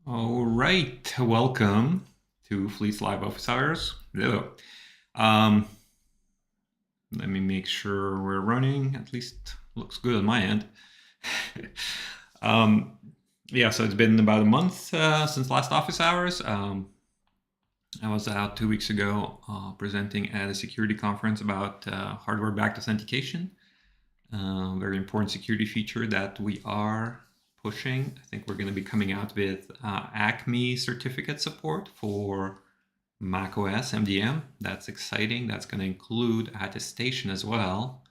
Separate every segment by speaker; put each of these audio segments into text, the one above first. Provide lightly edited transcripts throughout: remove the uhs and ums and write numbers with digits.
Speaker 1: All right, welcome to Fleet's live office hours. Hello. Um, Let me make sure we're running. At least looks good on my end. um, yeah, so it's been about a month since last office hours. I was out 2 weeks ago presenting at a security conference about hardware-backed authentication. Very important security feature that we are pushing. I think we're going to be coming out with Acme certificate support for macOS MDM. That's exciting. That's going to include attestation as well,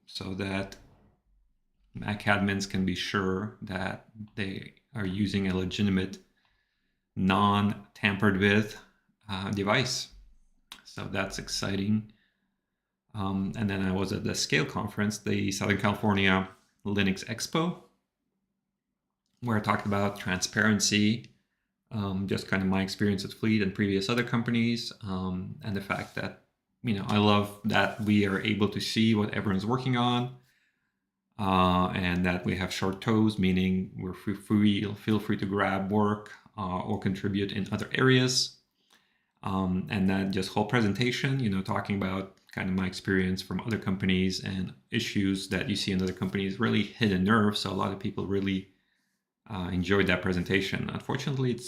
Speaker 1: so that Mac admins can be sure that they are using a legitimate, non-tampered with device. So that's exciting. And then I was at the Scale conference, the Southern California Linux Expo, where I talked about transparency, just kind of my experience at Fleet and previous other companies, and the fact that, I love that we are able to see what everyone's working on, and that we have short toes, meaning we're feel free to grab work or contribute in other areas. And that just whole presentation, talking about kind of my experience from other companies and issues that you see in other companies really hit a nerve. So a lot of people really enjoyed that presentation. Unfortunately,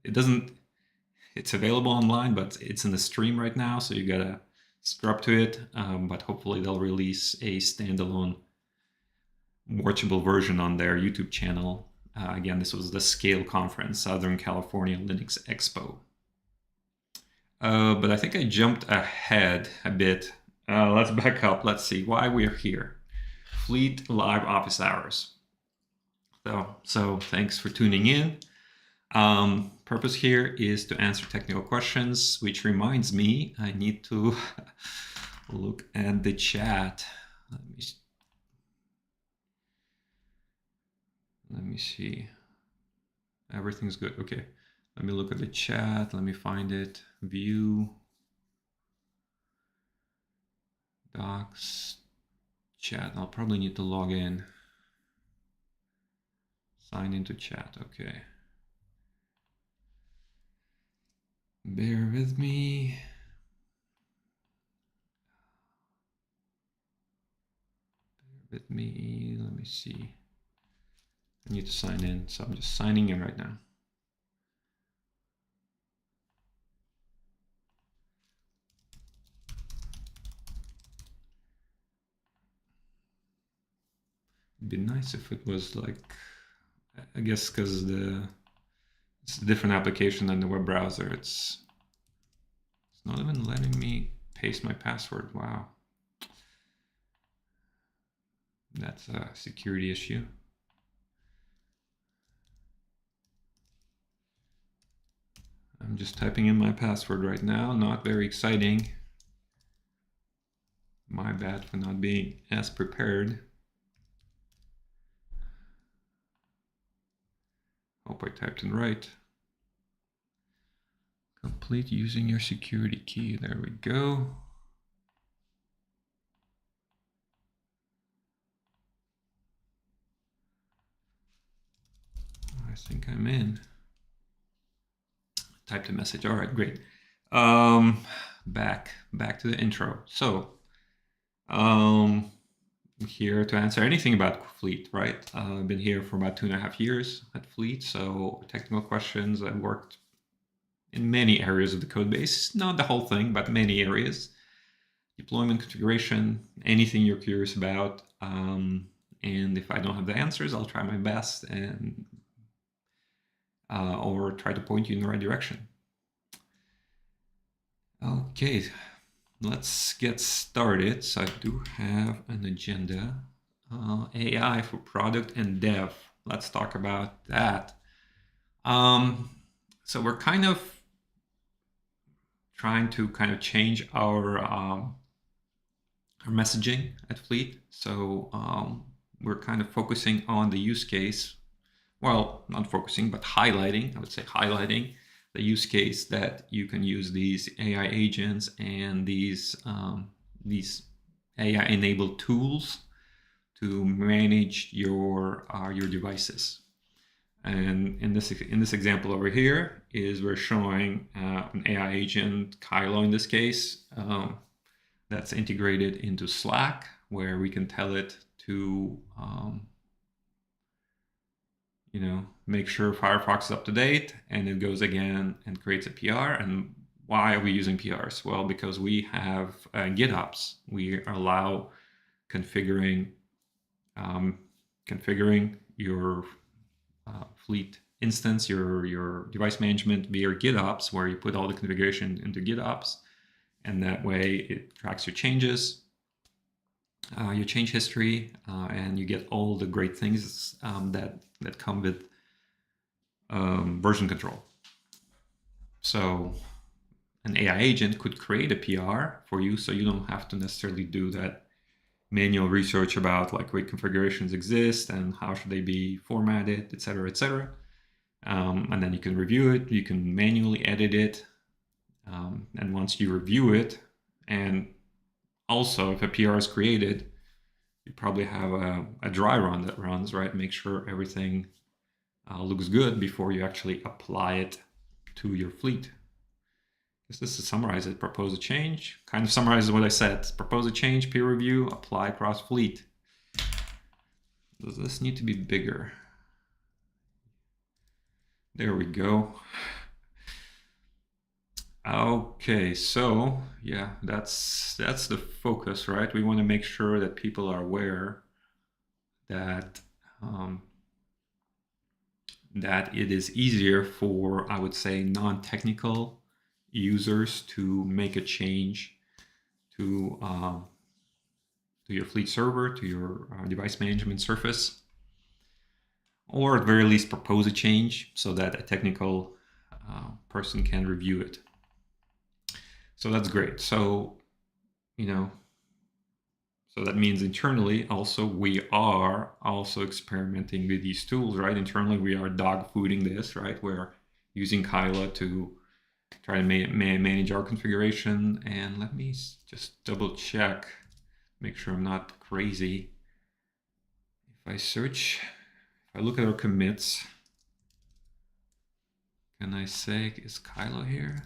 Speaker 1: it's available online, but it's in the stream right now, so you gotta scrub to it. But hopefully they'll release a standalone watchable version on their YouTube channel. Again, this was the Scale Conference, Southern California Linux Expo. But I think I jumped ahead a bit. Let's back up. Let's see why we're here. Fleet live office hours. So thanks for tuning in. Purpose here is to answer technical questions, which reminds me I need to look at the chat. Let me see. Everything's good. Okay. Let me look at the chat. Let me find it. View. Docs. Chat. I'll probably need to log in. Sign into chat. Okay. Bear with me. Let me see. I need to sign in, so I'm just signing in right now. It'd be nice if it was like, I guess because it's a different application than the web browser. It's not even letting me paste my password. Wow. That's a security issue. I'm just typing in my password right now. Not very exciting. My bad for not being as prepared. Hope I typed in right. Complete using your security key. There we go. I think I'm in. Typed a message. All right, great. Back to the intro. So, I'm here to answer anything about Fleet, right? I've been here for about 2.5 years at Fleet, so technical questions. I've worked in many areas of the code base, not the whole thing, but many areas. Deployment, configuration, anything you're curious about. And if I don't have the answers, I'll try my best and or try to point you in the right direction. Okay, let's get started. So I do have an agenda. AI for product and dev. Let's talk about that. So we're kind of trying to change our messaging at Fleet. So we're kind of focusing on the use case. Well, not focusing, but highlighting, I would say highlighting the use case that you can use these AI agents and these AI-enabled tools to manage your devices. And in this example over here is we're showing an AI agent, Kylo in this case, that's integrated into Slack, where we can tell it to make sure Firefox is up to date, and it goes again and creates a PR. And why are we using PRs? Well, because we have GitOps. We allow configuring your fleet instance, your device management via GitOps, where you put all the configuration into GitOps, and that way it tracks your changes, your change history, and you get all the great things that come with version control. So an AI agent could create a PR for you, so you don't have to necessarily do that manual research about like what configurations exist and how should they be formatted, etc., etc. And then you can review it, you can manually edit it, and once you review it, and also if a PR is created, you probably have a dry run that runs, right? Make sure everything looks good before you actually apply it to your fleet. Just to summarize it, propose a change, kind of summarizes what I said. Propose a change, peer review, apply across fleet. Does this need to be bigger? There we go. Okay, so yeah, that's the focus, right? We want to make sure that people are aware that that it is easier for, I would say, non-technical users to make a change to your fleet server, to your device management surface, or at the very least propose a change so that a technical person can review it. So that's great. So, so that means internally also we are also experimenting with these tools, right? Internally we are dog fooding this, right? We're using Kyla to try to manage our configuration. And let me just double check, make sure I'm not crazy. If I search, if I look at our commits, can I say, is Kylo here?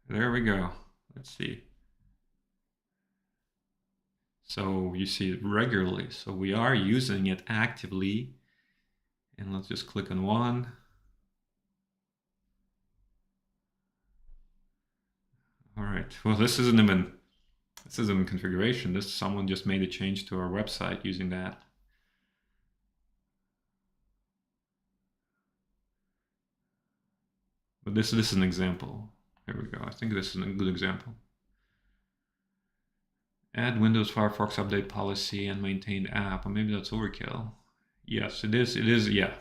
Speaker 1: There we go. Let's see. So you see it regularly. So we are using it actively. And let's just click on one. All right. Well, this isn't even configuration. Someone just made a change to our website using that. But this is an example. There we go. I think this is a good example. Add Windows Firefox update policy and maintain app. Or maybe that's overkill. Yes, it is. It is. Yeah.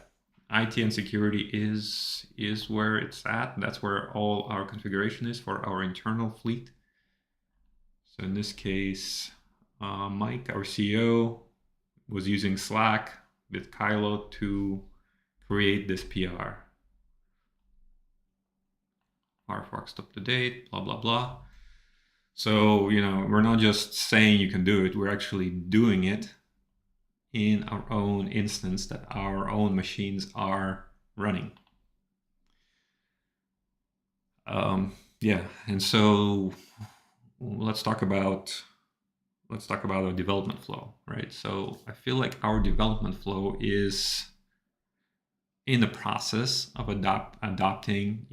Speaker 1: IT and security is where it's at. That's where all our configuration is for our internal fleet. So in this case, Mike, our CEO, was using Slack with Kylo to create this PR. Firefox up to date, blah, blah, blah. So, we're not just saying you can do it, we're actually doing it in our own instance that our own machines are running. Yeah, and so let's talk about our development flow, right? So I feel like our development flow is in the process of adopting,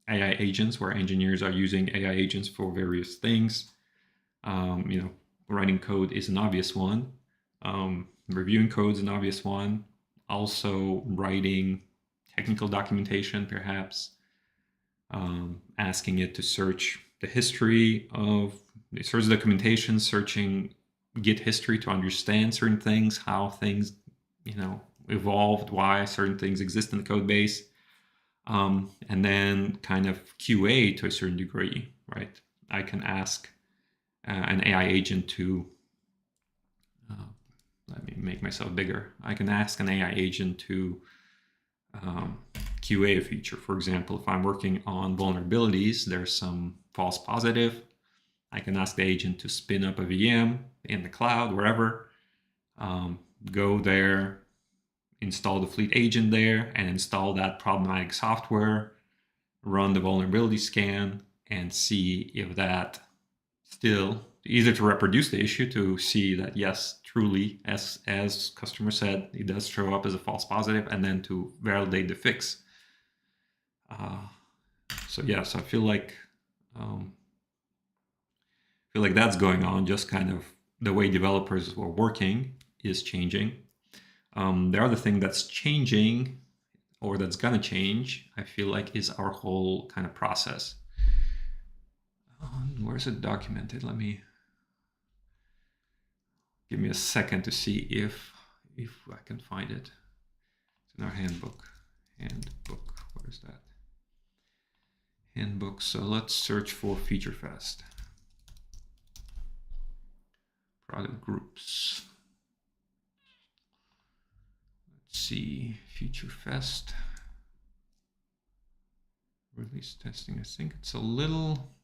Speaker 1: AI agents, where engineers are using AI agents for various things. Writing code is an obvious one. Reviewing code is an obvious one. Also writing technical documentation, perhaps. Asking it to search the history of search documentation, searching Git history to understand certain things, how things, evolved, why certain things exist in the code base. And then kind of QA to a certain degree, right? I can ask an AI agent to, let me make myself bigger. I can ask an AI agent to QA a feature. For example, if I'm working on vulnerabilities, there's some false positive. I can ask the agent to spin up a VM in the cloud, wherever, go there, install the fleet agent there and install that problematic software, run the vulnerability scan, and see if that still, either to reproduce the issue to see that yes, truly, as customer said, it does show up as a false positive, and then to validate the fix. So yes, I feel like that's going on. Just kind of the way developers were working is changing. The other thing that's changing, or that's gonna change, I feel like, is our whole kind of process. Where's it documented? Give me a second to see if I can find it. It's in our handbook. Where is that? Handbook. So let's search for FeatureFest. Product groups. Let's see, FeatureFest. Release testing. I think it's a little.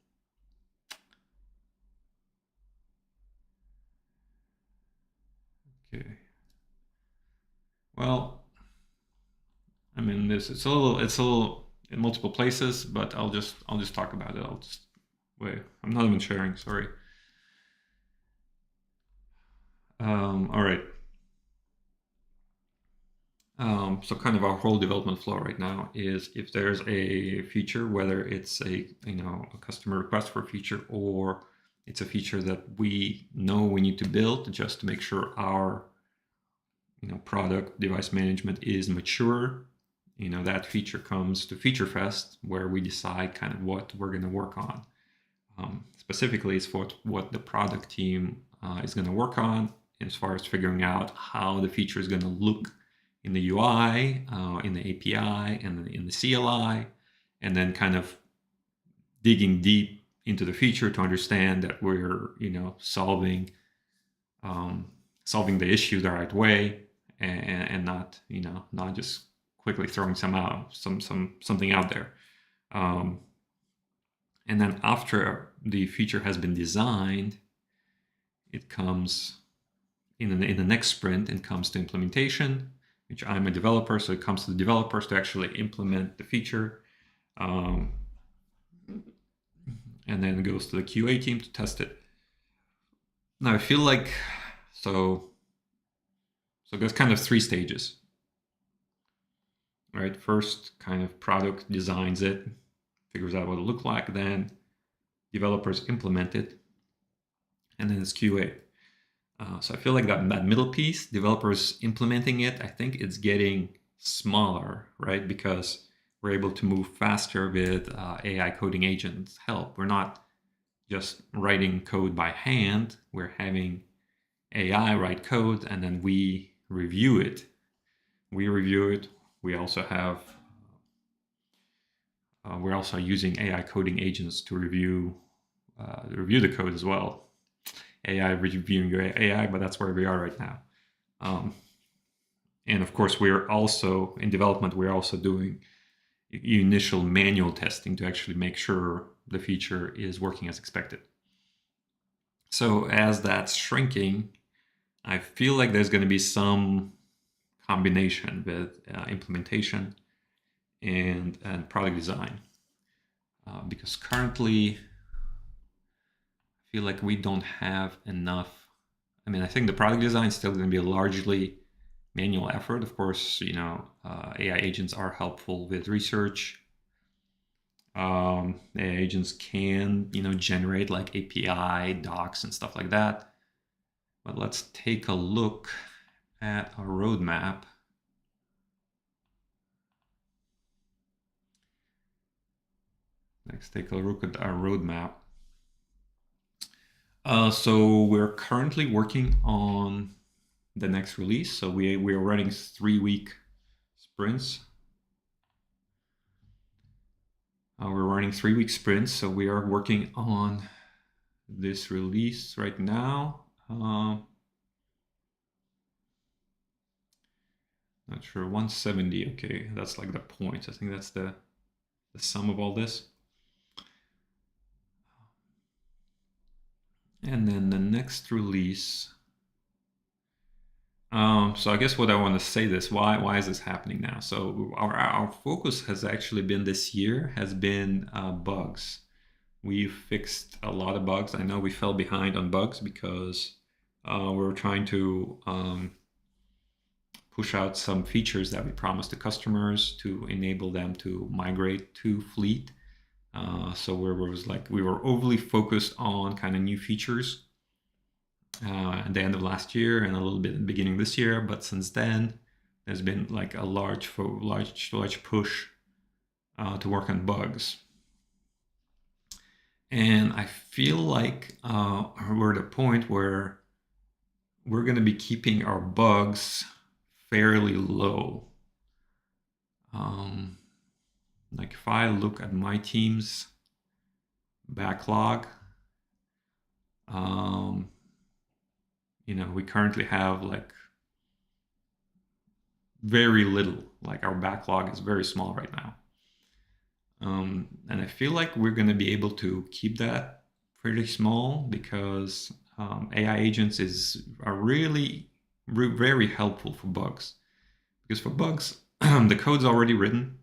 Speaker 1: Okay. Well, I mean, it's a little in multiple places, but I'll just talk about it. Wait, I'm not even sharing, sorry. All right. So kind of our whole development flow right now is, if there's a feature, whether it's a customer request for a feature, or it's a feature that we know we need to build just to make sure our product device management is mature, that feature comes to FeatureFest, where we decide kind of what we're going to work on. Specifically, it's for what the product team is going to work on, as far as figuring out how the feature is going to look in the UI, in the API, and in the CLI, and then kind of digging deep into the feature to understand that we're solving the issue the right way, and not just quickly throwing something out there. And then after the feature has been designed, it comes in the next sprint and comes to implementation, which I'm a developer, so it comes to the developers to actually implement the feature. And then it goes to the QA team to test it. Now I feel like, so there's kind of 3 stages, right? First, kind of product designs it, figures out what it'll look like, then developers implement it, and then it's QA. So I feel like that middle piece, developers implementing it, I think it's getting smaller, right? Because we're able to move faster with AI coding agents' help. We're not just writing code by hand. We're having AI write code, and then we review it. We also have we're also using AI coding agents to review the code as well. AI reviewing your AI, but that's where we are right now. And of course, we're also in development. We're also doing initial manual testing to actually make sure the feature is working as expected. So as that's shrinking, I feel like there's going to be some combination with implementation and product design, because currently I feel like we don't have enough. I mean, I think the product design is still going to be a largely manual effort. Of course, AI agents are helpful with research. AI agents can, generate like API docs and stuff like that. But let's take a look at our roadmap. Let's take a look at our roadmap. So we're currently working on the next release. So we are running 3-week sprints. We're running 3-week sprints. So we are working on this release right now. Not sure, 170. Okay, that's like the point. I think that's the sum of all this. And then the next release, So I guess what I want to say this, why is this happening now? So our focus has actually been this year has been bugs. We've fixed a lot of bugs. I know we fell behind on bugs because we were trying to push out some features that we promised to customers to enable them to migrate to Fleet. So we were overly focused on kind of new features at the end of last year and a little bit at the beginning of this year. But since then, there's been like a large push to work on bugs. And I feel like we're at a point where we're going to be keeping our bugs fairly low. Like if I look at my team's backlog, we currently have like very little, like our backlog is very small right now. And I feel like we're going to be able to keep that pretty small because AI agents are really very helpful for bugs. Because for bugs, the code's already written.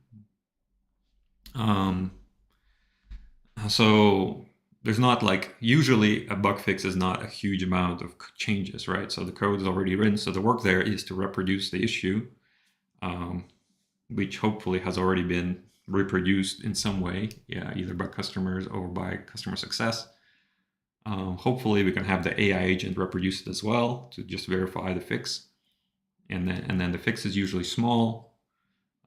Speaker 1: So there's not like, usually a bug fix is not a huge amount of changes, right? So the code is already written. So the work there is to reproduce the issue, which hopefully has already been reproduced in some way, either by customers or by customer success. Hopefully we can have the AI agent reproduce it as well to just verify the fix. And then the fix is usually small.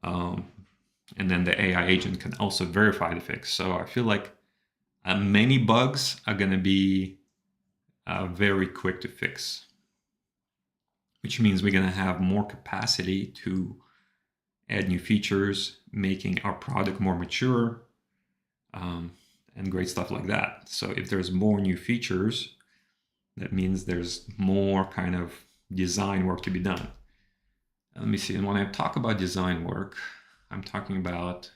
Speaker 1: And then the AI agent can also verify the fix. So I feel like many bugs are going to be very quick to fix, which means we're going to have more capacity to add new features, making our product more mature, and great stuff like that. So if there's more new features, that means there's more kind of design work to be done. Let me see. And when I talk about design work, I'm talking about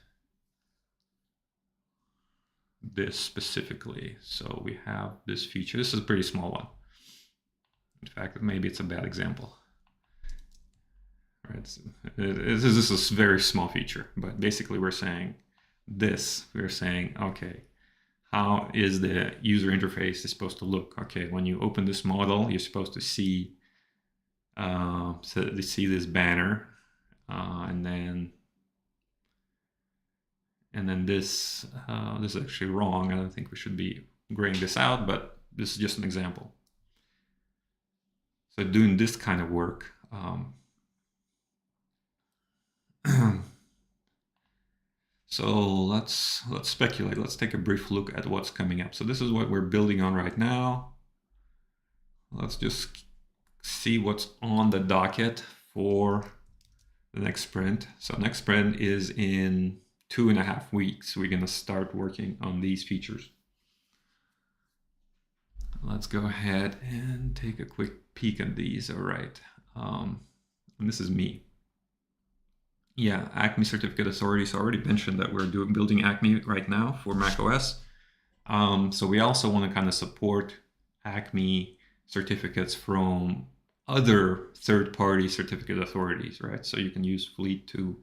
Speaker 1: this specifically. So we have this feature. This is a pretty small one. In fact, maybe it's a bad example. Right? This is a very small feature, but basically we're saying, okay, how is the user interface supposed to look? Okay, when you open this model, you're supposed to see this banner, and then this is actually wrong. I don't think we should be graying this out, but this is just an example. So doing this kind of work. So let's speculate. Let's take a brief look at what's coming up. So this is what we're building on right now. Let's just see what's on the docket for the next sprint. So next sprint is in 2.5 weeks. We're going to start working on these features. Let's go ahead and take a quick peek at these. All right. And this is me. Yeah, Acme certificate authorities. I already mentioned that we're building Acme right now for macOS. So we also want to kind of support Acme certificates from other third-party certificate authorities, right? So you can use Fleet to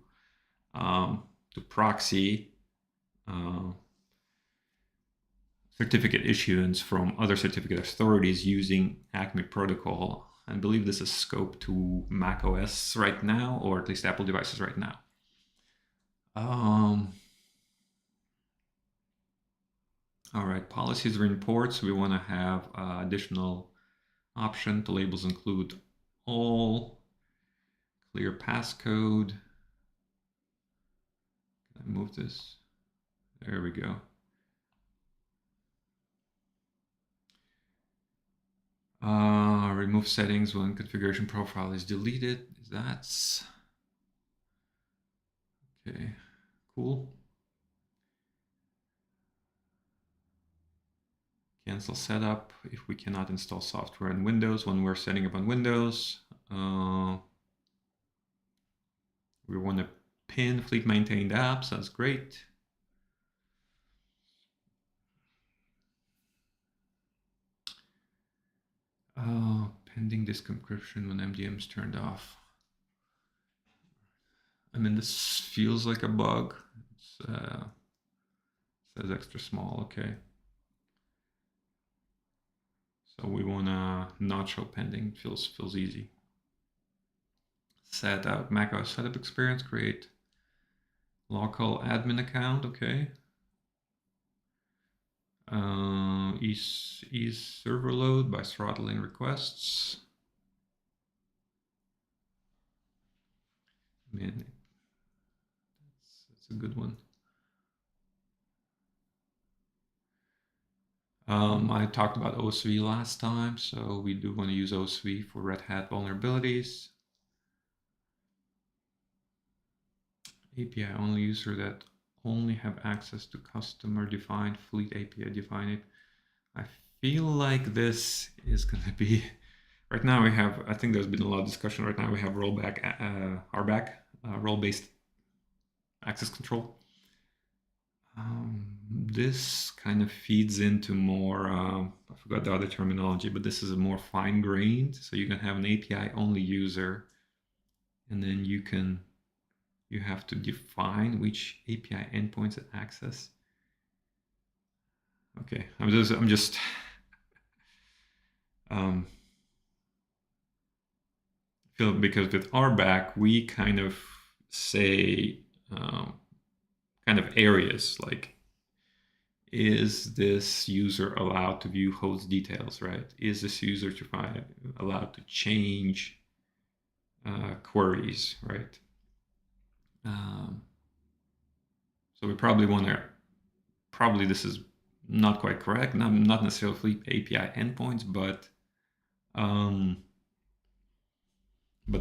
Speaker 1: proxy certificate issuance from other certificate authorities using Acme protocol. I believe this is scoped to macOS right now, or at least Apple devices right now. All right, policies and reports. We want to have additional option to labels include all, clear passcode. Can I move this? There we go. Remove settings when configuration profile is deleted. That's okay. Cool. Cancel setup if we cannot install software in Windows when we're setting up on Windows. We want to pin Fleet maintained apps. That's great. pending disk encryption when MDM is turned off. I mean, this feels like a bug. It says extra small, okay. So we wanna not show pending, feels easy. Set out macOS setup experience, create local admin account, okay. Ease server load by throttling requests. Man, that's a good one. I talked about OSV last time, so we do want to use OSV for Red Hat vulnerabilities. API only user that only have access to customer defined fleet API define it. I feel like this is going to be, right now we have, I think there's been a lot of discussion right now, we have rollback, RBAC, role-based access control. This kind of feeds into more, I forgot the other terminology, but this is a more fine-grained. So you can have an API-only user, and then you have to define which API endpoints it access. Okay, I'm just feel, because with RBAC we kind of say kind of areas like, is this user allowed to view host details, right? Is this user allowed to change queries, right? So we probably want to, this is not quite correct, not necessarily API endpoints, but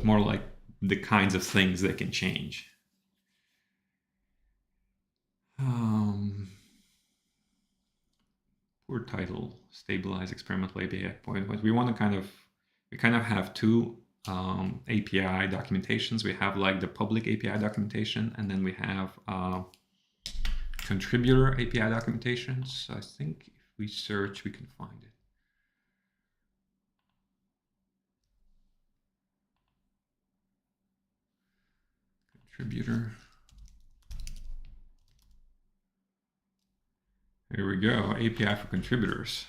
Speaker 1: more like the kinds of things that can change. Poor title, stabilize experimental API point. But we want to we kind of have two API documentations. We have like the public API documentation, and then we have contributor API documentation. So I think if we search, we can find it. Contributor. Here we go, API for contributors.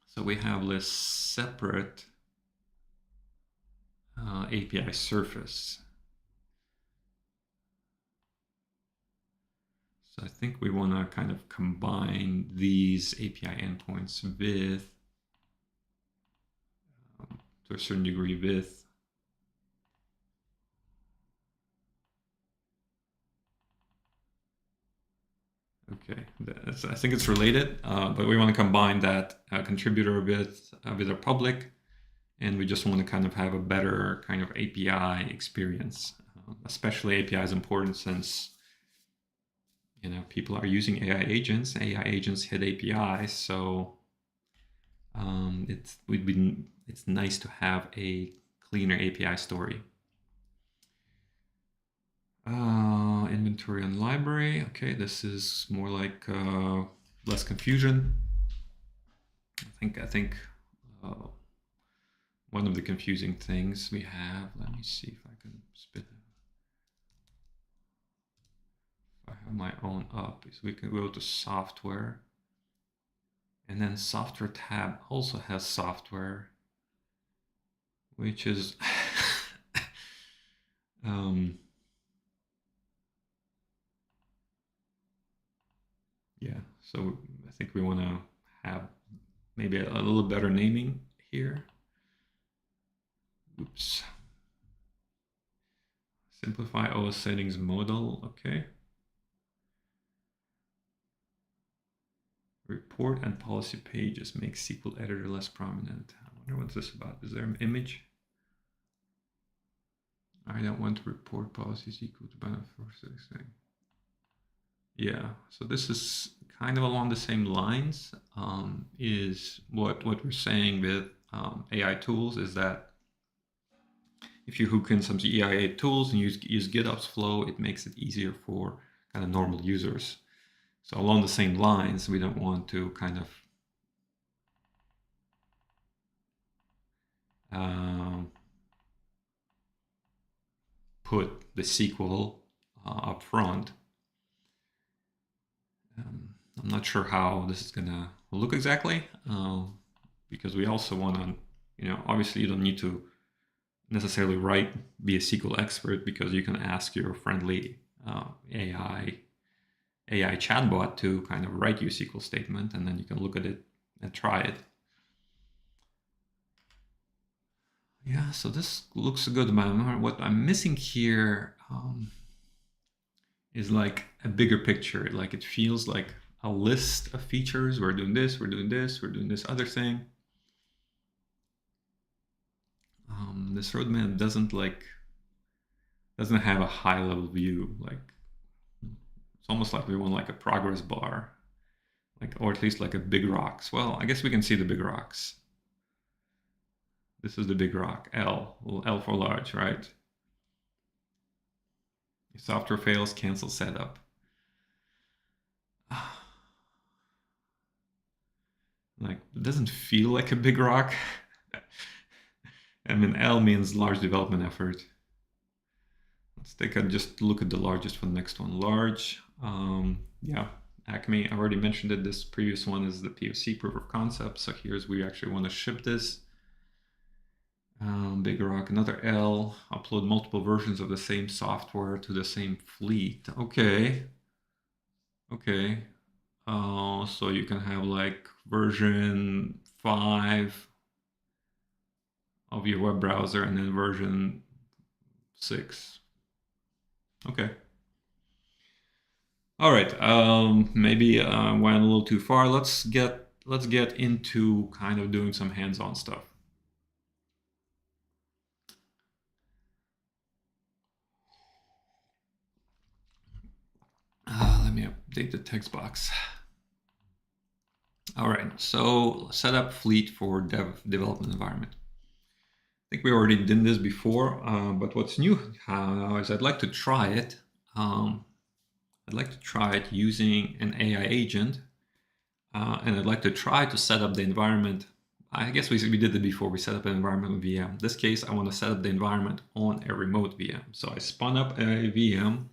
Speaker 1: So we have this separate API surface. So I think we want to kind of combine these API endpoints with, to a certain degree, with okay, I think it's related, but we want to combine that contributor with our public, and we just want to kind of have a better kind of API experience. Especially API is important since people are using AI agents. AI agents hit APIs, so it's nice to have a cleaner API story. Inventory and library. Okay, this is more like less confusion. I think one of the confusing things we have, let me see if I can spit it. If I have my own up, so we can go to software, and then software tab also has software, which is yeah, so I think we want to have maybe a little better naming here. Oops. Simplify OS settings modal, okay. Report and policy pages make SQL editor less prominent. I wonder what's this about. Is there an image? I don't want to report policies equal to benefit for thing. Yeah, so this is kind of along the same lines. Is what we're saying with AI tools is that if you hook in some EIA tools and use GitOps flow, it makes it easier for kind of normal users. So along the same lines, we don't want to kind of put the SQL up front. I'm not sure how this is gonna look exactly, because we also want to, obviously you don't need to necessarily be a SQL expert, because you can ask your friendly AI chatbot to kind of write you a SQL statement, and then you can look at it and try it. Yeah, so this looks good, but what I'm missing here is like a bigger picture. Like it feels like a list of features. We're doing this, we're doing this, we're doing this other thing. This roadmap doesn't have a high level view. Like it's almost like we want like a progress bar, or at least like a big rocks. Well, I guess we can see the big rocks. This is the big rock, L for large, right? If software fails, cancel setup. Like, it doesn't feel like a big rock. I mean, L means large development effort. Let's just look at the largest for the next one. Large, yeah, Acme. I already mentioned it. This previous one is the POC, proof of concept. So here's we actually want to ship this. Big rock, another L. Upload multiple versions of the same software to the same fleet. Okay. Okay. So you can have like version 5 of your web browser and then version 6. Okay. All right. Maybe I went a little too far. Let's get into kind of doing some hands-on stuff. Let me update the text box. All right, so set up fleet for development environment. I think we already did this before, but what's new is I'd like to try it. I'd like to try it using an AI agent, and I'd like to try to set up the environment. I guess we did it before. We set up an environment with VM. In this case, I want to set up the environment on a remote VM. So I spun up a VM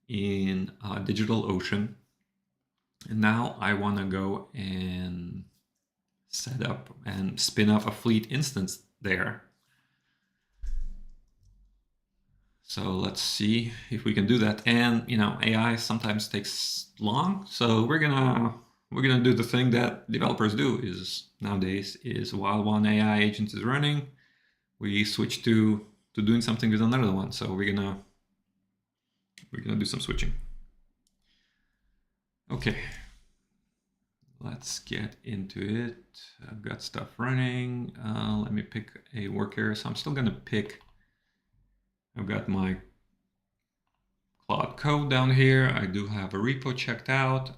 Speaker 1: in DigitalOcean. And now I want to go and set up and spin up a fleet instance there. So let's see if we can do that. And AI sometimes takes long, so we're gonna do the thing that developers do nowadays is while one AI agent is running, we switch to doing something with another one. So we're gonna do some switching. Okay, let's get into it. I've got stuff running. Let me pick a work area. So I'm still gonna pick, I've got my Cloud Code down here. I do have a repo checked out.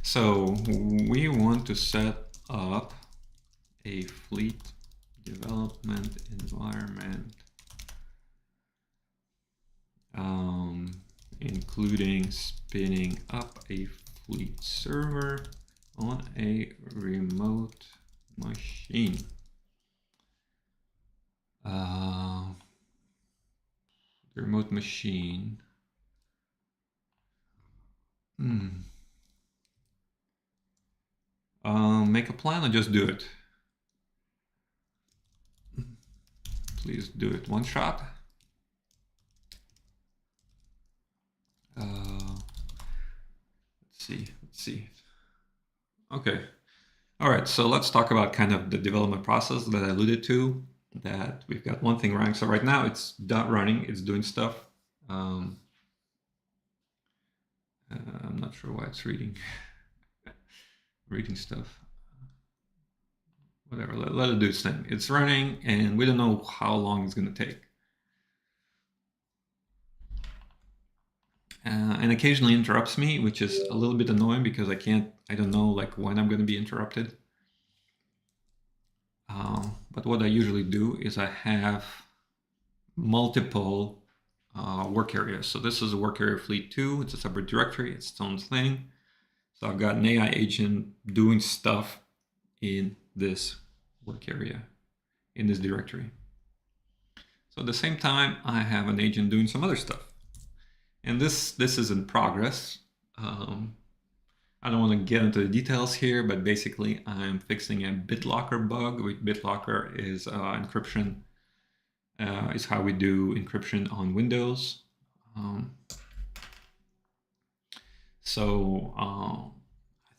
Speaker 1: So we want to set up a fleet development environment, including spinning up a fleet server on a remote machine. The remote machine. Make a plan and just do it. Please do it one shot. Let's see. Okay. All right, so let's talk about kind of the development process that I alluded to, that we've got one thing running. So right now it's running, it's doing stuff. I'm not sure why it's reading stuff. Whatever, let it do its thing. It's running and we don't know how long it's going to take. And occasionally interrupts me, which is a little bit annoying because I don't know like when I'm going to be interrupted. But what I usually do is I have multiple work areas. So this is a work area fleet 2. It's a separate directory. It's its own thing. So I've got an AI agent doing stuff in this work area in this directory. So at the same time, I have an agent doing some other stuff. And this is in progress. I don't want to get into the details here, but basically I'm fixing a BitLocker bug. BitLocker is encryption, is how we do encryption on Windows. So I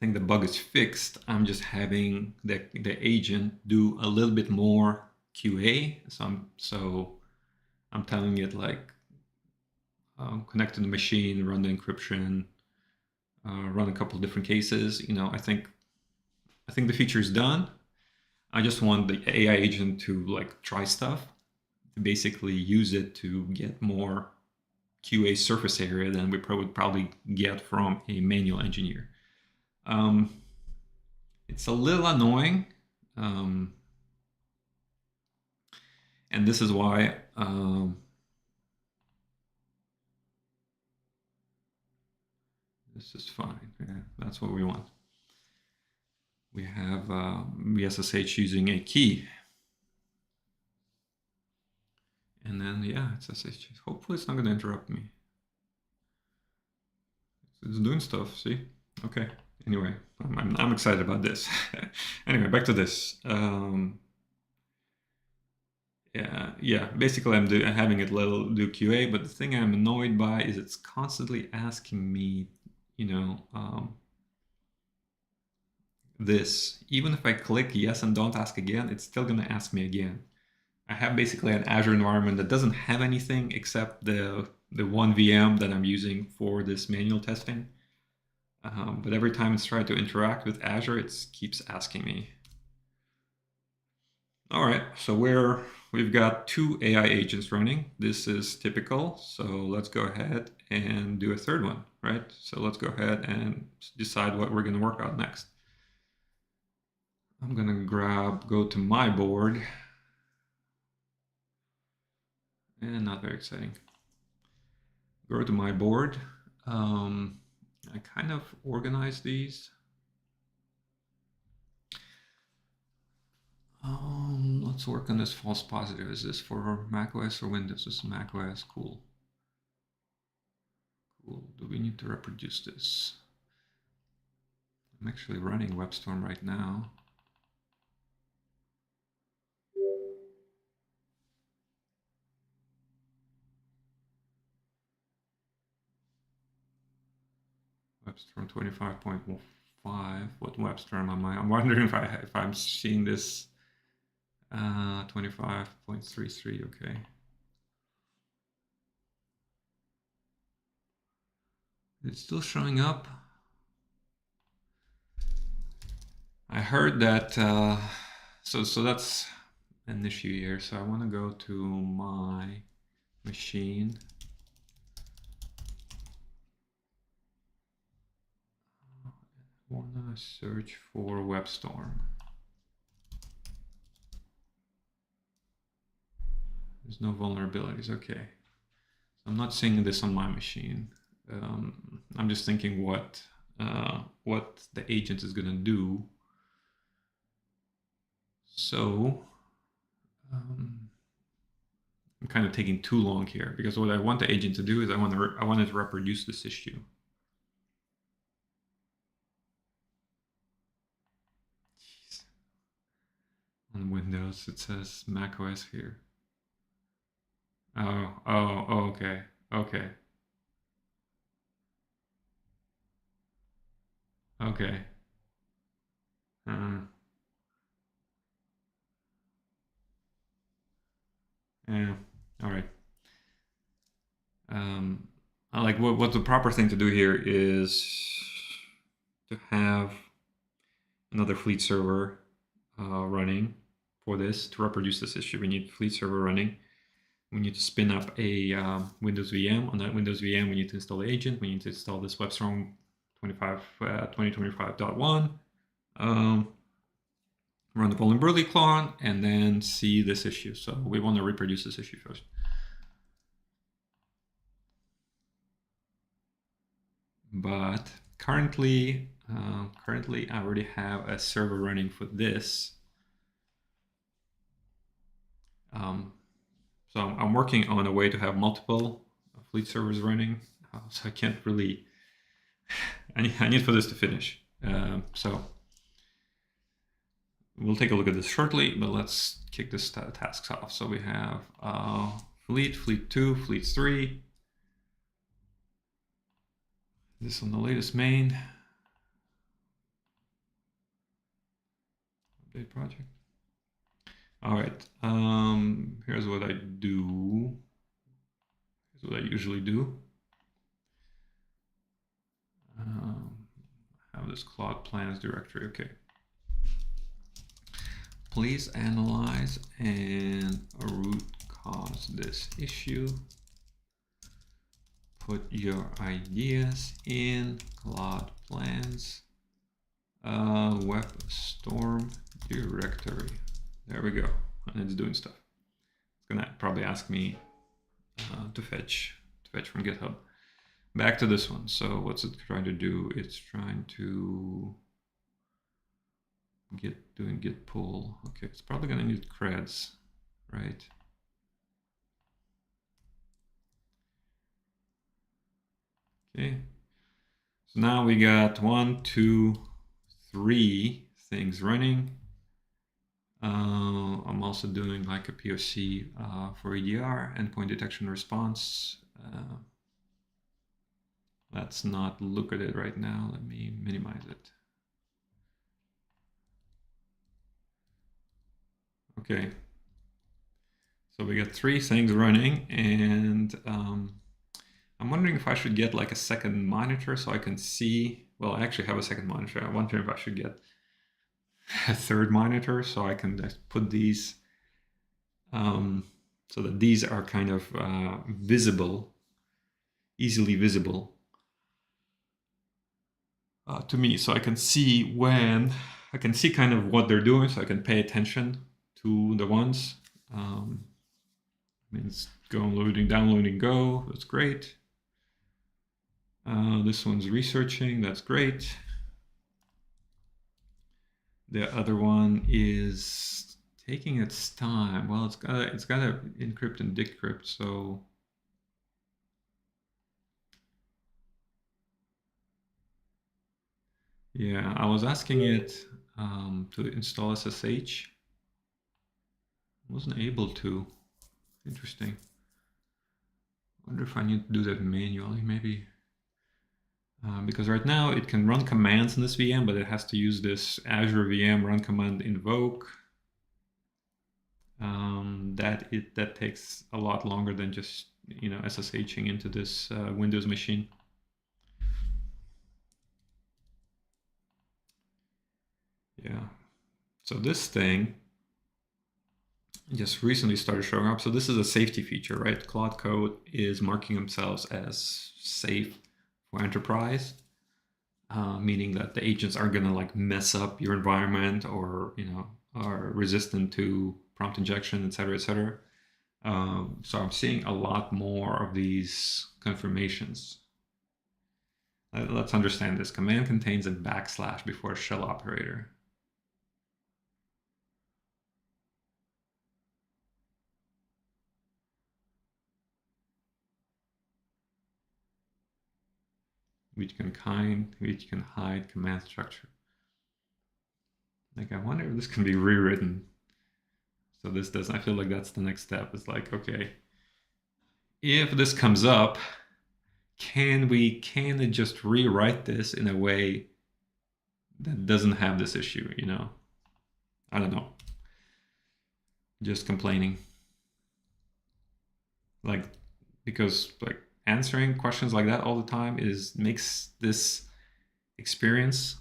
Speaker 1: think the bug is fixed. I'm just having the agent do a little bit more QA. So I'm telling it like connect to the machine, run the encryption, run a couple of different cases. You know, I think the feature is done. I just want the AI agent to like try stuff, to basically use it to get more QA surface area than we would probably get from a manual engineer. It's a little annoying, and this is why this is fine. Yeah, that's what we want. We have SSH using a key. And then, yeah, it's SSH. Hopefully it's not going to interrupt me. It's doing stuff, see? Okay. Anyway, I'm excited about this. Anyway, back to this. Yeah. Basically, I'm having it do QA, but the thing I'm annoyed by is it's constantly asking me, you know, this. Even if I click yes and don't ask again, it's still going to ask me again. I have basically an Azure environment that doesn't have anything except the one VM that I'm using for this manual testing. But every time it's tried to interact with Azure, it keeps asking me. All right, so we've got 2 AI agents running. This is typical. So let's go ahead and do a third one, right? So let's go ahead and decide what we're going to work on next. I'm going to go to my board. And not very exciting. Go to my board. I kind of organized these. Let's work on this false positive. Is this for macOS or Windows? This is macOS. Cool. Do we need to reproduce this? I'm actually running WebStorm right now. WebStorm 25.5. What WebStorm am I? I'm wondering if I'm seeing this 25.33. Okay. It's still showing up. I heard that. So that's an issue here. So I want to go to my machine. I want to search for WebStorm. There's no vulnerabilities. Okay. So I'm not seeing this on my machine. I'm just thinking what the agent is going to do. So I'm kind of taking too long here, because what I want the agent to do is I want it to reproduce this issue. Jeez. On Windows it says macOS here. Oh, okay. Okay. Yeah. All right. Like what the proper thing to do here is to have another fleet server running for this to reproduce this issue. We need fleet server running. We need to spin up a Windows VM. On that Windows VM, we need to install the agent. We need to install this WebStorm 2025.1. Run the vulnerability clone, and then see this issue. So we want to reproduce this issue first. But currently I already have a server running for this So I'm working on a way to have multiple fleet servers running. So I can't really, I need for this to finish. So we'll take a look at this shortly, but let's kick this tasks off. So we have fleet 2, fleet 3. This on the latest main. Update project. All right, here's what I do. Here's what I usually do. I have this Claude plans directory, okay. Please analyze and root cause this issue. Put your ideas in Claude plans web storm directory. There we go, and it's doing stuff. It's gonna probably ask me to fetch from GitHub. Back to this one. So what's it trying to do? It's trying to doing git pull. Okay, it's probably gonna need creds, right? Okay, so now we got 1, 2, 3 things running. I'm also doing like a POC for EDR, endpoint detection response. Let's not look at it right now. Let me minimize it. Okay, so we got 3 things running, and I'm wondering if I should get like a second monitor so I can see. Well, I actually have a second monitor. I wonder if I should get a third monitor so I can just put these so that these are kind of visible, easily visible to me, so I can see kind of what they're doing, so I can pay attention to the ones. Means downloading Go, that's great. This one's researching, that's great. The other one is taking its time. Well, it's got to encrypt and decrypt, so yeah, I was asking it to install SSH. Wasn't able to. Interesting. Wonder if I need to do that manually, maybe. Because right now it can run commands in this VM, but it has to use this Azure VM run command invoke. That takes a lot longer than just SSHing into this Windows machine. Yeah. So this thing just recently started showing up. So this is a safety feature, right? Claude Code is marking themselves as safe for enterprise, meaning that the agents aren't going to like mess up your environment or are resistant to prompt injection, etc., etc. So I'm seeing a lot more of these confirmations. Let's understand this. Command contains a backslash before a shell operator. Which can hide command structure. Like, I wonder if this can be rewritten. So this does, I feel like that's the next step. It's like, okay, if this comes up, can it just rewrite this in a way that doesn't have this issue, I don't know. Just complaining. Like, because like answering questions like that all the time makes this experience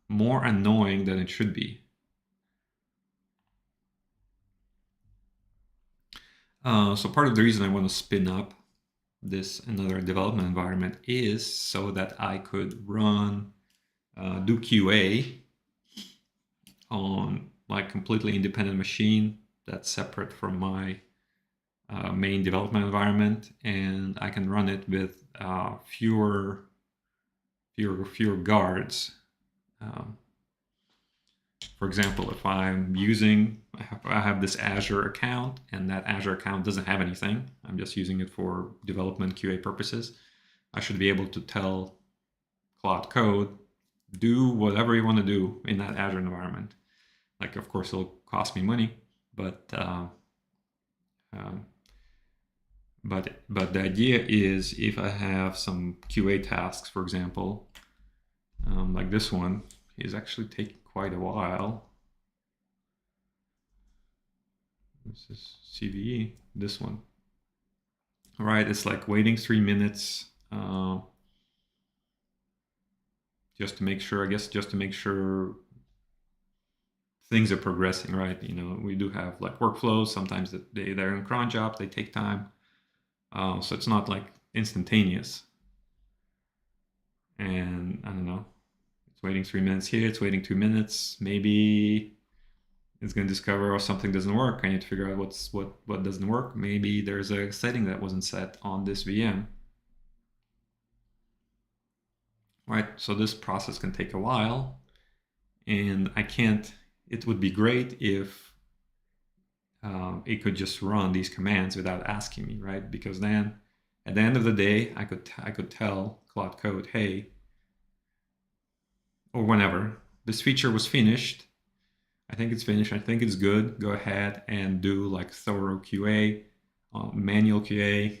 Speaker 1: more annoying than it should be. So part of the reason I want to spin up another development environment is so that I could do QA on like completely independent machine that's separate from my main development environment, and I can run it with fewer guards. For example, if I'm using, I have this Azure account, and that Azure account doesn't have anything, I'm just using it for development QA purposes, I should be able to tell Cloud Code, do whatever you want to do in that Azure environment. Like, of course, it'll cost me money, but the idea is, if I have some QA tasks, for example, like this one is actually taking quite a while. This is CVE, this one. All right, it's like waiting 3 minutes just to make sure, I guess, just to make sure things are progressing, right? You know, we do have like workflows. Sometimes they're in cron job, they take time. So it's not like instantaneous. And I don't know, it's waiting 3 minutes here, it's waiting 2 minutes. Maybe it's going to discover, oh, something doesn't work. I need to figure out what doesn't work. Maybe there's a setting that wasn't set on this VM. Right, so this process can take a while, and it would be great if it could just run these commands without asking me, right? Because then at the end of the day, I could tell Cloud Code, hey, or whenever, this feature was finished. I think it's finished. I think it's good. Go ahead and do like thorough QA, manual QA.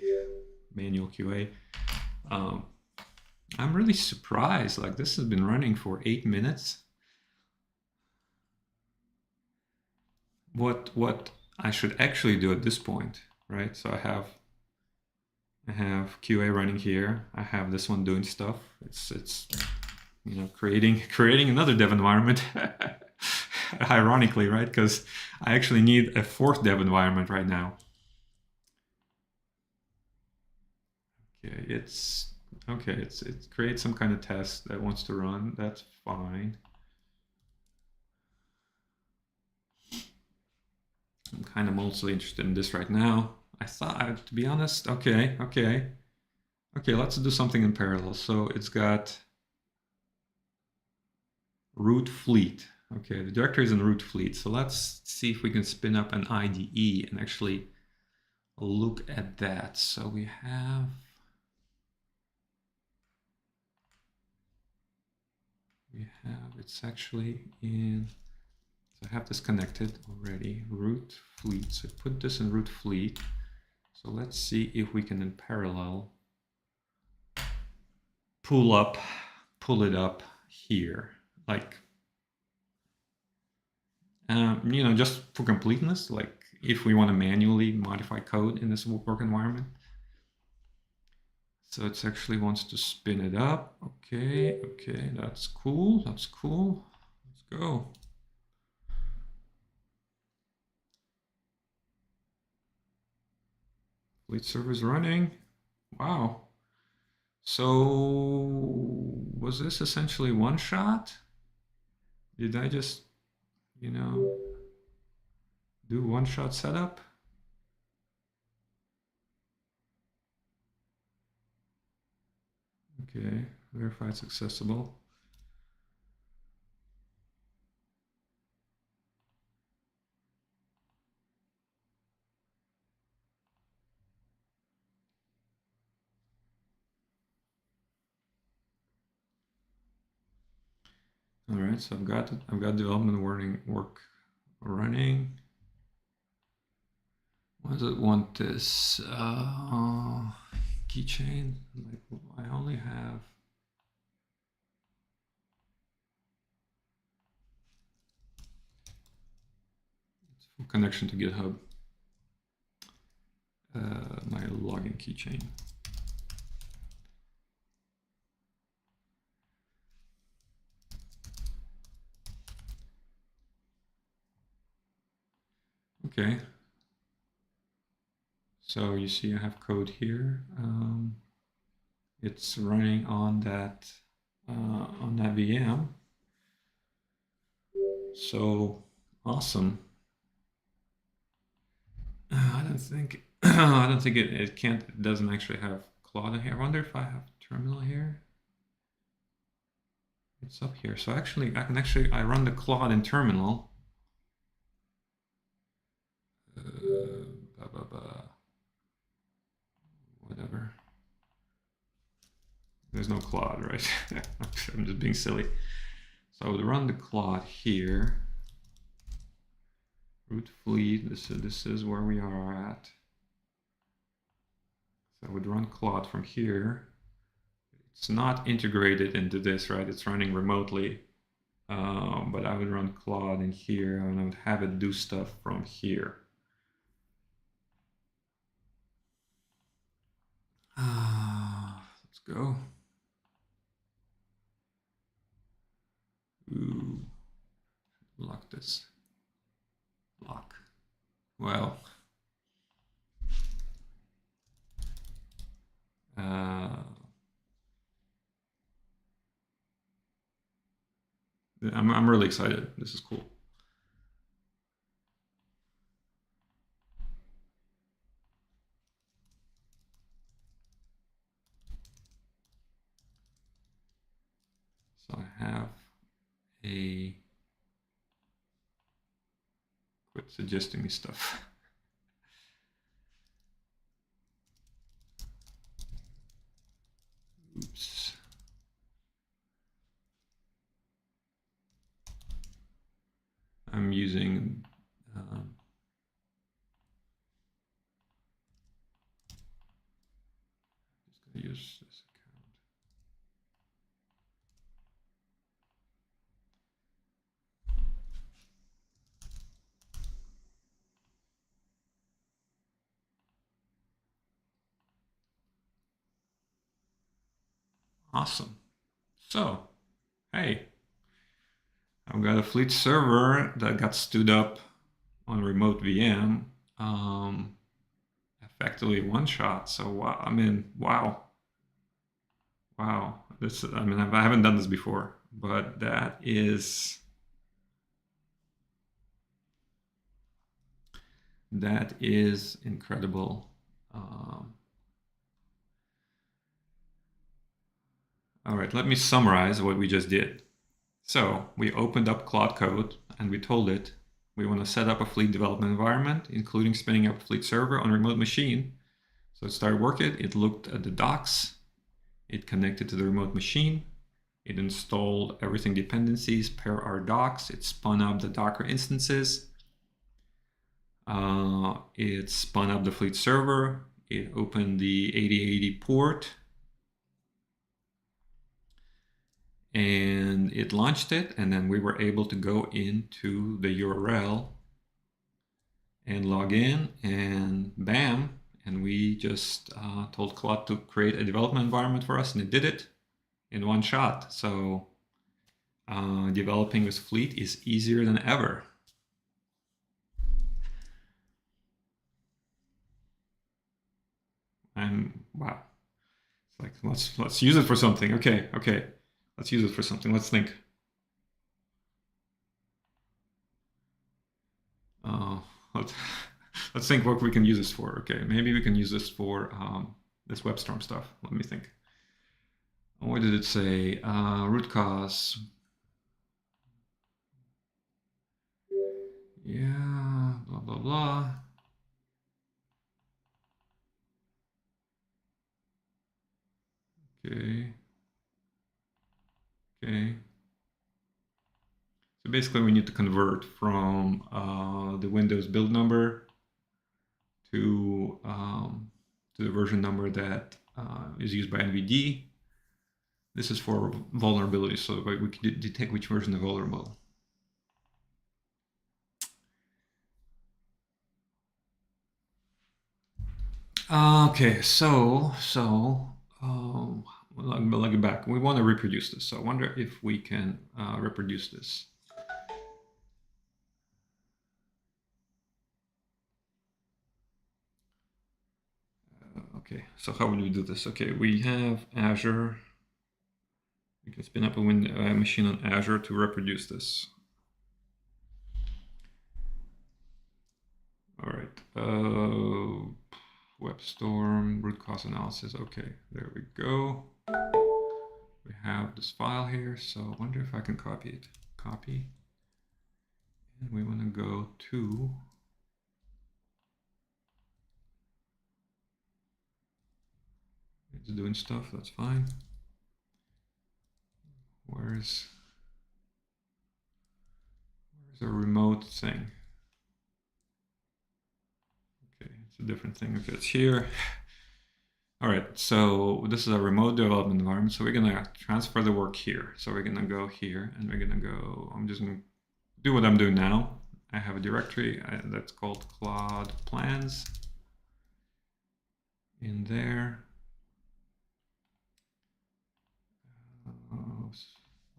Speaker 1: I'm really surprised. Like, this has been running for 8 minutes. What I should actually do at this point, right? So I have QA running here. I have this one doing stuff. It's you know, creating another dev environment. Ironically, right? Because I actually need a 4th dev environment right now. Okay, it creates some kind of test that wants to run. That's fine. I'm kind of mostly interested in this right now. I thought, to be honest, okay, let's do something in parallel. So it's got root fleet. Okay, the directory is in root fleet. So let's see if we can spin up an IDE and actually look at that. So we have it's actually in, so I have this connected already, root fleet. So put this in root fleet. So let's see if we can in parallel pull it up here, like, you know, just for completeness, like if we want to manually modify code in this work environment. So it actually wants to spin it up. Okay, that's cool. Let's go. Fleet server is running. Wow. So was this essentially one shot? Did I just, you know, do one shot setup? Okay, verify it's accessible. All right, so I've got development work running. Why does it want this keychain? Like, I only have full connection to GitHub. My login keychain. Okay. So you see I have code here. It's running on that VM. So awesome. I don't think it doesn't actually have Claude in here. I wonder if I have terminal here. It's up here. So actually, I run the Claude in terminal. Whatever. There's no Claude, right? I'm just being silly. So I would run the Claude here. Root fleet, this is where we are at. So I would run Claude from here. It's not integrated into this, right? It's running remotely. But I would run Claude in here and I would have it do stuff from here. Let's go. Ooh, lock this. Lock. Well, I'm really excited. This is cool. So I have a quit suggesting me stuff. Oops. I'm using just gonna use this account. Awesome. So, hey, I've got a fleet server that got stood up on remote VM. Effectively one shot. So wow, I mean, wow. Wow. This, I mean, I haven't done this before, but that is incredible. All right, let me summarize what we just did. So we opened up Claude Code and we told it we want to set up a fleet development environment, including spinning up a fleet server on a remote machine. So it started working. It looked at the docs. It connected to the remote machine. It installed everything dependencies per our docs. It spun up the Docker instances. It spun up the fleet server. It opened the 8080 port. And it launched it, and then we were able to go into the URL and log in, and bam, and we just told Claude to create a development environment for us, and it did it in one shot. So developing with Fleet is easier than ever. And wow, it's like let's use it for something. Okay, let's use it for something. Let's think. Let's think what we can use this for. Okay, maybe we can use this for this WebStorm stuff. Let me think. What did it say? Root cause. Yeah, blah, blah, blah. Okay. So basically we need to convert from the Windows build number to the version number that is used by NVD. This is for vulnerability, so we can detect which version is vulnerable. Okay, so log it back. We want to reproduce this, so I wonder if we can reproduce this. Okay, so how would we do this? Okay, we have Azure. We can spin up a machine on Azure to reproduce this. All right, WebStorm, root cause analysis. Okay, there we go. We have this file here, so I wonder if I can copy it. Copy. And we want to go to it's doing stuff, that's fine. Where's a remote thing? Okay, it's a different thing if it's here. All right, so this is a remote development environment. So we're gonna transfer the work here. So we're gonna go here and we're gonna go, I'm just gonna do what I'm doing now. I have a directory that's called Cloud Plans in there.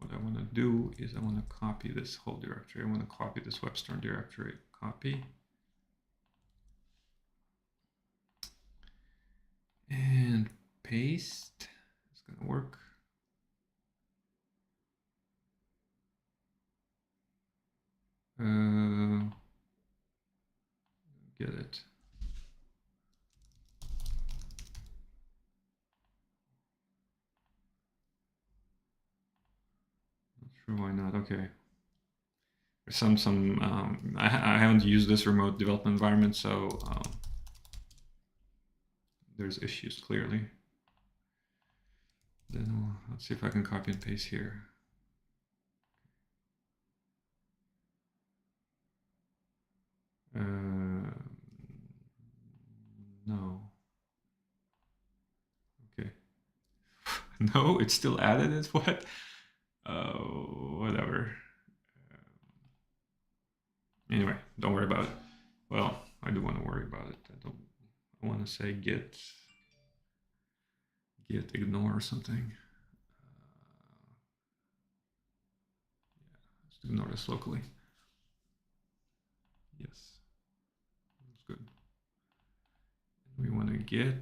Speaker 1: What I want to do is I want to copy this whole directory. I want to copy this Webstern directory. Copy. And paste. It's going to work. Get it. Not sure why not. Okay. There's I haven't used this remote development environment, so there's issues clearly. Then let's see if I can copy and paste here. No. Okay. No, it's still added as what? Whatever. Anyway, don't worry about it. Well, I do want to worry about it. I want to say git ignore or something. Let's ignore this locally. Yes, that's good. We want to get,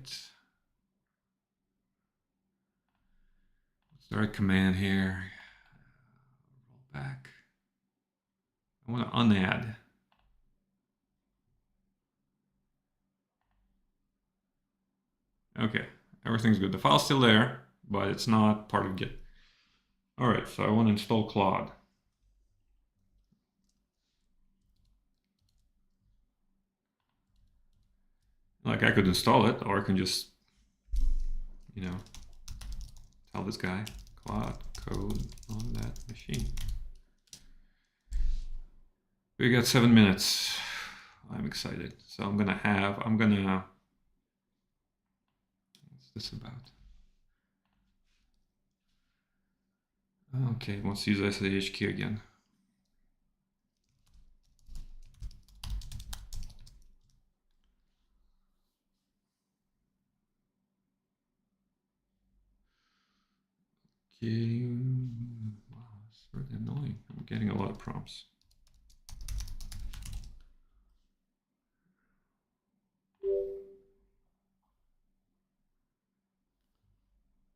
Speaker 1: what's the right command here? Roll back. I want to unadd. Okay, everything's good. The file's still there, but it's not part of Git. All right, so I want to install Claude. Like I could install it, or I can just, you know, tell this guy, Claude code on that machine. We got 7 minutes. I'm excited. So I'm gonna, what's this about? Okay, wants to use SHQ again. Okay, wow, it's really annoying. I'm getting a lot of prompts.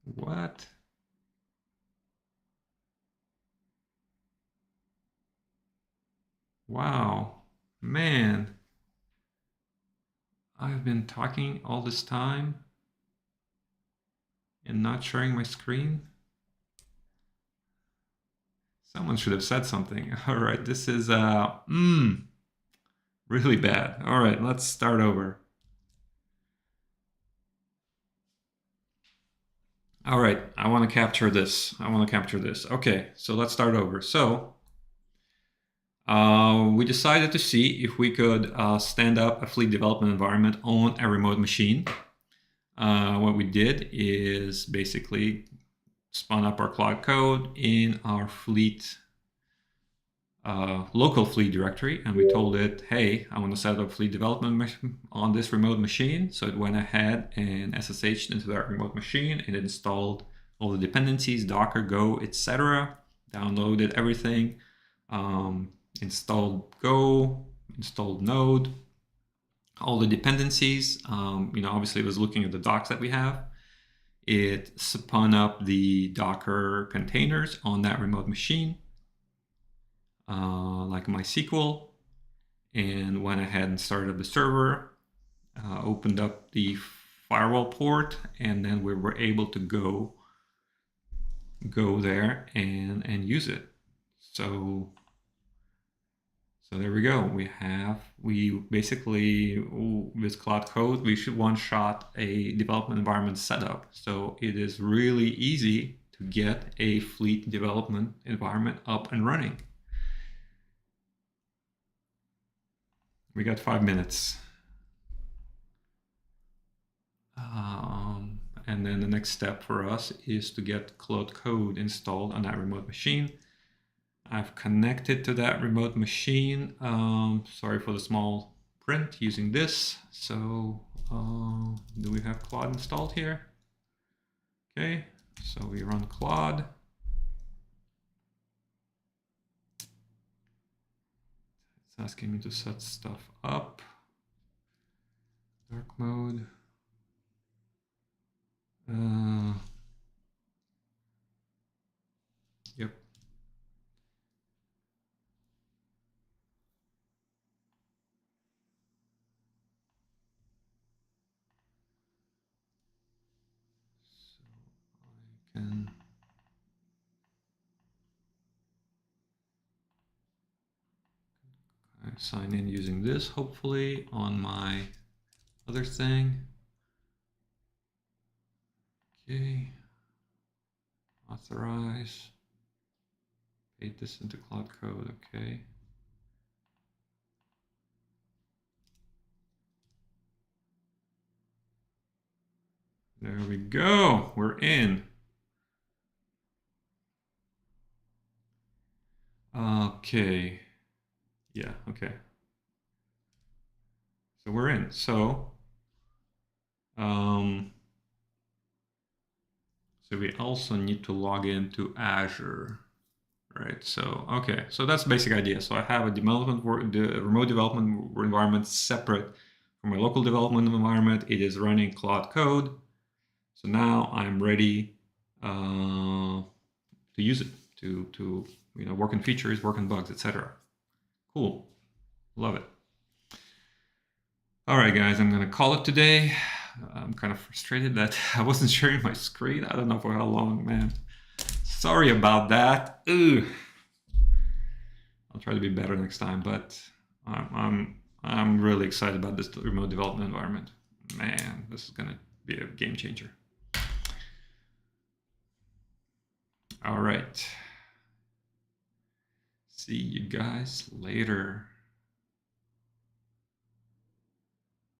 Speaker 1: What? Wow, man. I've been talking all this time and not sharing my screen. Someone should have said something. All right, this is really bad. All right, let's start over. All right, I want to capture this. Okay, so let's start over. So we decided to see if we could stand up a fleet development environment on a remote machine. What we did is basically spun up our cloud code in our fleet local fleet directory, and we told it, hey, I want to set up fleet development on this remote machine. So it went ahead and SSH'd into that remote machine and installed all the dependencies, Docker, Go, etc. Downloaded everything, installed Go, installed Node, all the dependencies. Obviously it was looking at the docs that we have. It spun up the Docker containers on that remote machine, like MySQL, and went ahead and started up the server, opened up the firewall port, and then we were able to go go there and use it. So there we go. We basically, with Cloud Code, we should one-shot a development environment setup. So it is really easy to get a fleet development environment up and running. We got 5 minutes. And then the next step for us is to get Cloud Code installed on that remote machine. I've connected to that remote machine. Sorry for the small print using this. So do we have Claude installed here? Okay, so we run Claude. It's asking me to set stuff up. Dark mode. Yep. So I can sign in using this, hopefully, on my other thing. Okay. Authorize. Paste this into Cloud Code. Okay. There we go. We're in. Okay. Yeah, okay. So we're in. So we also need to log into Azure, right? So, okay. So that's the basic idea. So I have a remote development environment separate from my local development environment. It is running Cloud Code. So now I'm ready to use it to work on features, work on bugs, etc. Cool, love it. All right, guys, I'm gonna call it today. I'm kind of frustrated that I wasn't sharing my screen. I don't know for how long, man. Sorry about that. Ugh. I'll try to be better next time, but I'm really excited about this remote development environment. Man, this is gonna be a game changer. All right. See you guys later.